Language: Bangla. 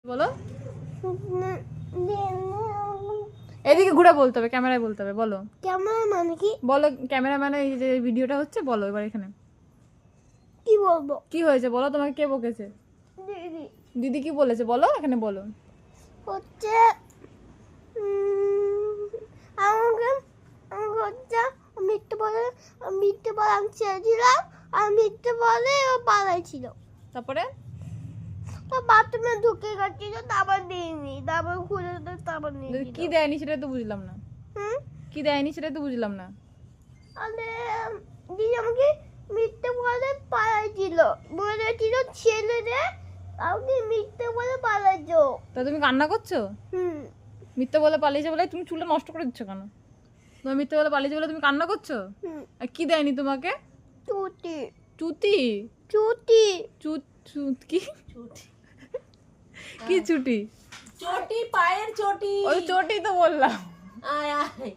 বলো, এদিকে ঘুরে বলতে হবে, ক্যামেরায় বলতে হবে। বলো ক্যামেরা মানে কি? বলো ক্যামেরা মানে এই যে ভিডিওটা হচ্ছে, বলো এবার এখানে কি বলবো? কি হয়েছে বলো, তোমাকে কে বকেছে? দিদি দিদি কি বলেছে বলো, এখানে বলো। হচ্ছে আমাকে আমাকে হচ্ছে মিথ্যে বলে আমি ছেড়েছিলাম, আর মিথ্যে বলে ও পালাইছিল। তারপরে তো বাথরুমে ঢুকে গেছিল, তারপর দিইনি, তারপর খুলে তারপর নিয়ে কি দেয়নি সেটা তো বুঝলাম না। হুম কি দেয়নি সেটা তো বুঝলাম না। আরে দিদি আমাকে মিথ্যে বলে পালাইছিল, বলেছিল ছেলেরে আমাকে মিথ্যে বলে পালাইছো। তা তুমি কান্না করছো? হুম মিথ্যে বলে পালিয়েছে বলে তুমি চুলটা নষ্ট করে দিচ্ছ কেন? তোমার মিথ্যে বলে পালিয়েছে বলে তুমি কান্না করছো? হুম আর কি দেয়নি তোমাকে? চুটি চুতি? চুটি চুত চুত কি? কি চুটি? চটি, পায়ের চটি। ওই চটি তো বললাম। আয় আয়